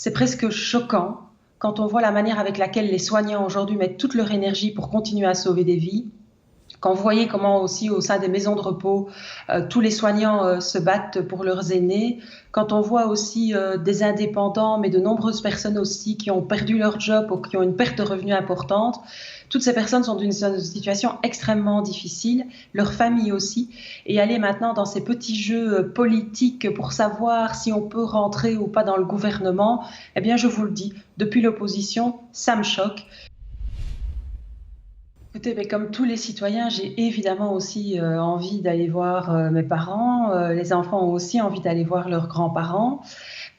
C'est presque choquant quand on voit la manière avec laquelle les soignants aujourd'hui mettent toute leur énergie pour continuer à sauver des vies. Quand vous voyez comment aussi au sein des maisons de repos, tous les soignants se battent pour leurs aînés, quand on voit aussi des indépendants, mais de nombreuses personnes aussi qui ont perdu leur job ou qui ont une perte de revenus importante, toutes ces personnes sont dans une situation extrêmement difficile, leurs familles aussi, et aller maintenant dans ces petits jeux politiques pour savoir si on peut rentrer ou pas dans le gouvernement, eh bien je vous le dis, depuis l'opposition, ça me choque. Écoutez, mais comme tous les citoyens, j'ai évidemment aussi envie d'aller voir mes parents. Les enfants ont aussi envie d'aller voir leurs grands-parents.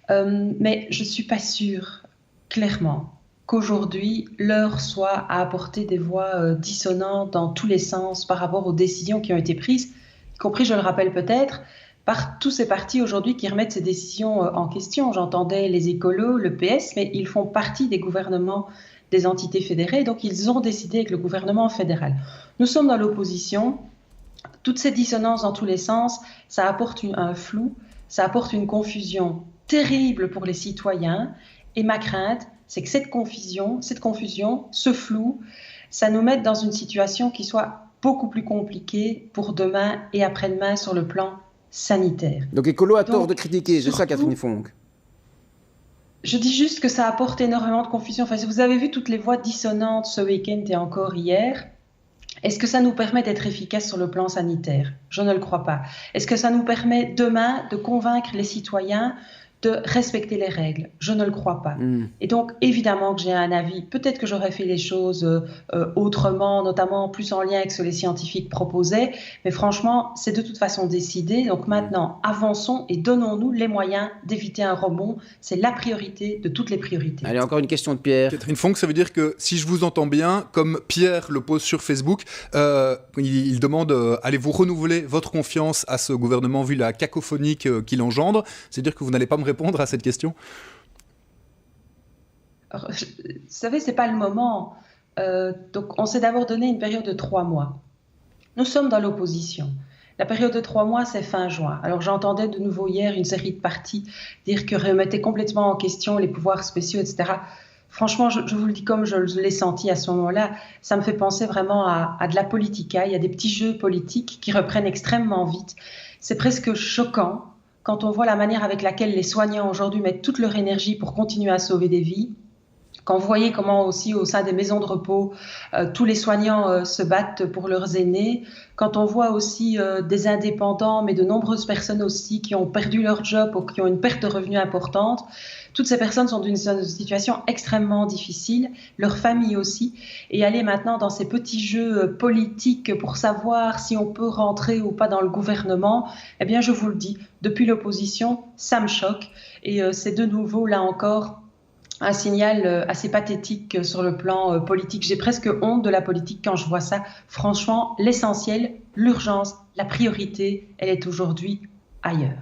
Mais je ne suis pas sûre, clairement, qu'aujourd'hui, l'heure soit à apporter des voix dissonantes dans tous les sens par rapport aux décisions qui ont été prises, y compris, je le rappelle peut-être, par tous ces partis aujourd'hui qui remettent ces décisions en question. J'entendais les écolos, le PS, mais ils font partie des gouvernements des entités fédérées, donc ils ont décidé avec le gouvernement fédéral. Nous sommes dans l'opposition, toutes ces dissonances dans tous les sens, ça apporte un flou, ça apporte une confusion terrible pour les citoyens, et ma crainte, c'est que cette confusion, ce flou, ça nous mette dans une situation qui soit beaucoup plus compliquée pour demain et après-demain sur le plan sanitaire. Donc écolo a tort de critiquer, c'est ça Catherine Fonck? Je dis juste que ça apporte énormément de confusion. Enfin, si vous avez vu toutes les voix dissonantes ce week-end et encore hier, est-ce que ça nous permet d'être efficace sur le plan sanitaire? Je ne le crois pas. Est-ce que ça nous permet demain de convaincre les citoyens de respecter les règles? Je ne le crois pas. Et donc, évidemment que j'ai un avis. Peut-être que j'aurais fait les choses autrement, notamment plus en lien avec ce que les scientifiques proposaient. Mais franchement, c'est de toute façon décidé. Donc maintenant, avançons et donnons-nous les moyens d'éviter un rebond. C'est la priorité de toutes les priorités. Allez, encore une question de Pierre. Catherine Fonck, ça veut dire que, si je vous entends bien, comme Pierre le pose sur Facebook, il demande allez-vous renouveler votre confiance à ce gouvernement vu la cacophonie qu'il engendre? C'est-à-dire que vous n'allez pas me répondre à cette question? Alors, vous savez, ce n'est pas le moment. Donc, on s'est d'abord donné une période de 3 mois. Nous sommes dans l'opposition. La période de 3 mois, c'est fin juin. Alors, j'entendais de nouveau hier une série de partis dire qu'ils remettaient complètement en question les pouvoirs spéciaux, etc. Franchement, je vous le dis comme je l'ai senti à ce moment-là, ça me fait penser vraiment à de la politica. Il y a des petits jeux politiques qui reprennent extrêmement vite. C'est presque choquant quand on voit la manière avec laquelle les soignants aujourd'hui mettent toute leur énergie pour continuer à sauver des vies. Quand vous voyez comment aussi au sein des maisons de repos, tous les soignants se battent pour leurs aînés, quand on voit aussi des indépendants, mais de nombreuses personnes aussi qui ont perdu leur job ou qui ont une perte de revenus importante, toutes ces personnes sont dans une situation extrêmement difficile, leurs familles aussi, et aller maintenant dans ces petits jeux politiques pour savoir si on peut rentrer ou pas dans le gouvernement, eh bien je vous le dis, depuis l'opposition, ça me choque, et c'est de nouveau là encore un signal assez pathétique sur le plan politique. J'ai presque honte de la politique quand je vois ça. Franchement, l'essentiel, l'urgence, la priorité, elle est aujourd'hui ailleurs.